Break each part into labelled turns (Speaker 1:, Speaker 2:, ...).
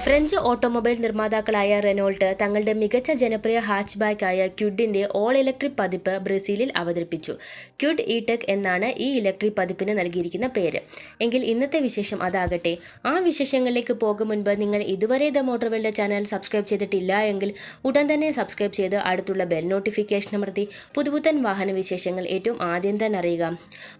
Speaker 1: French automobile നിർമ്മാതാക്കളായ Renault തങ്ങളുടെ മികച്ച ജനപ്രിയ ഹാച്ച്ബാക്കായ ക്വിഡിന്റെ ഓൾ ഇലക്ട്രിക് പതിപ്പ് ബ്രസീലിൽ അവതരിപ്പിച്ചു. ക്വിഡ് ഇ-ടെക് എന്നാണ് ഈ ഇലക്ട്രിക് പതിപ്പിന് നൽകിയിരിക്കുന്ന പേര്. എങ്കിൽ ഇന്നത്തെ വിശേഷം അതാകട്ടെ. ആ വിശേഷങ്ങളിലേക്ക് പോകും മുൻപ് നിങ്ങൾ ഇതുവരെ ദ മോട്ടോർവേൾഡ് ചാനൽ സബ്സ്ക്രൈബ് ചെയ്തിട്ടില്ല എങ്കിൽ ഉടൻ തന്നെ സബ്സ്ക്രൈബ് ചെയ്ത് അടുത്തുള്ള ബെൽ നോട്ടിഫിക്കേഷൻ അമർത്തി പുതുപുത്തൻ വാഹന വിശേഷങ്ങൾ ഏറ്റവും ആദ്യം തന്നെ അറിയുക.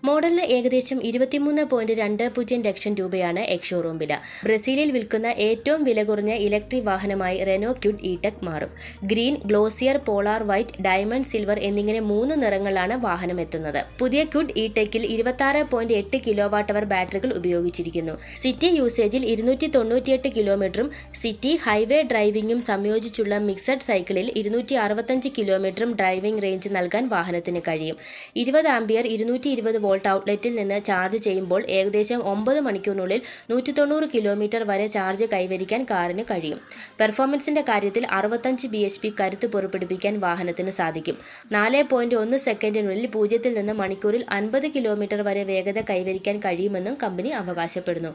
Speaker 1: മോഡലിന് ഏകദേശം 23.20 ലക്ഷം രൂപയാണ് എക്സ്-ഷോറൂം വില. ബ്രസീലിൽ വിൽക്കുന്ന ഏറ്റവും വില കുറഞ്ഞ ഇലക്ട്രിക് വാഹനമായി റെനോ ക്വിഡ് ഇ-ടെക് മാറും. Green, glossier, polar white, diamond silver എന്നിങ്ങനെ 3 നിറങ്ങളാണ് വാഹനം എത്തുന്നത്. പുതിയ ക്വിഡ് ഇ-ടെക്കിൽ 26.8 കിലോവാട്ട് ബാറ്ററികൾ ഉപയോഗിച്ചിരിക്കുന്നു. സിറ്റി യൂസേജിൽ 298 കിലോമീറ്ററും സിറ്റി ഹൈവേ ഡ്രൈവിംഗും സംയോജിച്ചുള്ള മിക്സഡ് സൈക്കിളിൽ 265 കിലോമീറ്ററും ഡ്രൈവിംഗ് റേഞ്ച് നൽകാൻ വാഹനത്തിന് കഴിയും. 20 ആംപിയർ 220 വോൾട്ട് ഔട്ട്ലെറ്റിൽ നിന്ന് ചാർജ് ചെയ്യുമ്പോൾ ഏകദേശം 9 മണിക്കൂറിനുള്ളിൽ 190 കിലോമീറ്റർ വരെ ചാർജ് കൈവരിക്കാൻ കാറിന് കഴിയും. പെർഫോമൻസിന്റെ കാര്യത്തിൽ 65 bhp കരുത്ത് പുറപ്പെടുവിക്കാൻ വാഹനത്തിന് സാധിക്കും. 4.1 സെക്കൻഡിനുള്ളിൽ 0 നിന്ന് മണിക്കൂറിൽ 50 കിലോമീറ്റർ വരെ വേഗത കൈവരിക്കാൻ കഴിയുമെന്നും കമ്പനി അവകാശപ്പെടുന്നു.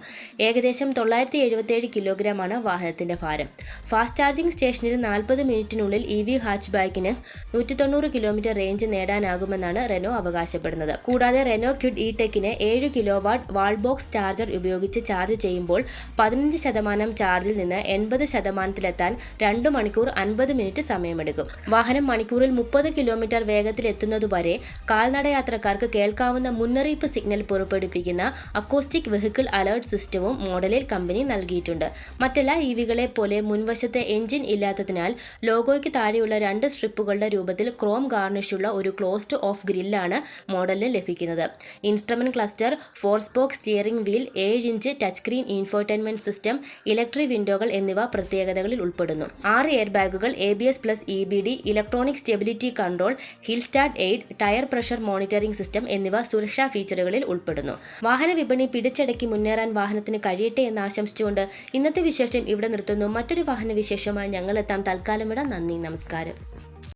Speaker 1: ഏകദേശം 977 കിലോഗ്രാമാണ് വാഹനത്തിന്റെ ഭാരം. ഫാസ്റ്റ് ചാർജിംഗ് സ്റ്റേഷനിൽ 40 മിനിറ്റിനുള്ളിൽ EV ഹാച്ച്ബാക്കിന് 190 കിലോമീറ്റർ റേഞ്ച് നേടാനാകുമെന്നാണ് റെനോ അവകാശപ്പെടുന്നത്. കൂടാതെ റെനോ ക്വിഡ് ഇ-ടെക്കിന് 7 കിലോവാട്ട് വാൾ ബോക്സ് ചാർജർ ഉപയോഗിച്ച് ചാർജ് ചെയ്യുമ്പോൾ 15% ചാർജിൽ നിന്ന് 80%-ലെത്താൻ 2 മണിക്കൂർ 50 മിനിറ്റ് സമയമെടുക്കും. വാഹനം മണിക്കൂറിൽ 30 കിലോമീറ്റർ വേഗത്തിൽ എത്തുന്നതുവരെ കാൽനടയാത്രക്കാർക്ക് കേൾക്കാവുന്ന മുന്നറിയിപ്പ് സിഗ്നൽ പുറപ്പെടുവിക്കുന്ന അക്കോസ്റ്റിക് വെഹിക്കിൾ അലേർട്ട് സിസ്റ്റവും മോഡലിൽ കമ്പനി നൽകിയിട്ടുണ്ട്. മറ്റെല്ലാ ഇവികളെ പോലെ മുൻവശത്തെ എഞ്ചിൻ ഇല്ലാത്തതിനാൽ ലോഗോയ്ക്ക് താഴെയുള്ള 2 സ്ട്രിപ്പുകളുടെ രൂപത്തിൽ ക്രോം ഗാർണിഷുള്ള ഒരു ക്ലോസ്ഡ് ഓഫ് ഗ്രില്ലാണ് മോഡലിന് ലഭിക്കുന്നത്. Instrument cluster, 4 spoke steering wheel, 7 inch touch screen infotainment system, electric വിൻഡോകൾ എന്നിവ പ്രത്യേകതകളിൽ ഉൾപ്പെടുന്നു. 6 എയർ ബാഗുകൾ, ABS+ EBD, electronic stability control, hill start aid, tyre pressure monitoring system എന്നിവ സുരക്ഷാ ഫീച്ചറുകളിൽ ഉൾപ്പെടുന്നു. വാഹന വിപണി പിടിച്ചടക്കി മുന്നേറാൻ വാഹനത്തിന് കഴിയട്ടെ എന്ന് ആശംസിച്ചുകൊണ്ട് ഇന്നത്തെ വിശേഷം ഇവിടെ നിർത്തുന്നു. മറ്റൊരു വാഹന വിശേഷമായി ഞങ്ങൾ എത്താം. തൽക്കാലം വിടാം. നന്ദി, നമസ്കാരം.